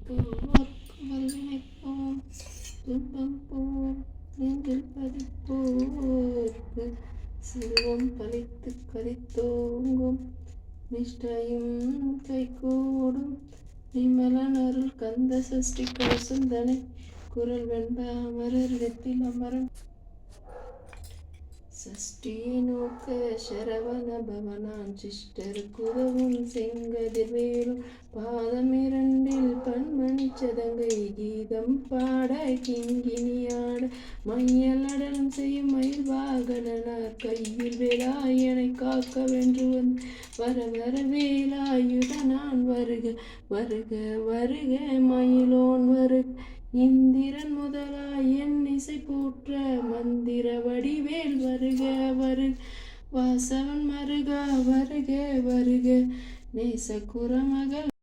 வல்வினைப்போம் துன்பம் போர் நெஞ்சில் பதிப்போர்க்கு செல்வம் பலித்து கலித்தோங்கும் நிஷ்டையும் கைகூடும் நிமலன் அருள் கந்த சஷ்டி கவசந்தனை குரல் வெண்ப அமரர் இடத்தில் அமரன் சஷ்டியை நோக்க சரவண பவனான் சிஷ்டர் குதவும் செங்கதிர்வேலும் பாதம் இரண்டில் பன்மணி சதங்கை கீதம் பாட கிங்கினியாட மையலடலும் செய்யும் மயில் வாகனார் கையில் வேலாயனை காக்க வென்று வந்து வர வர வேலாயுத நான் வருக வருக வருக மயிலோன் வருக இந்திரன் முதலாய் என் இசை போற்ற மந்திர வடிவேல் வருக வருக வாசவன் மருகா வருக வருக நேச குரமகள்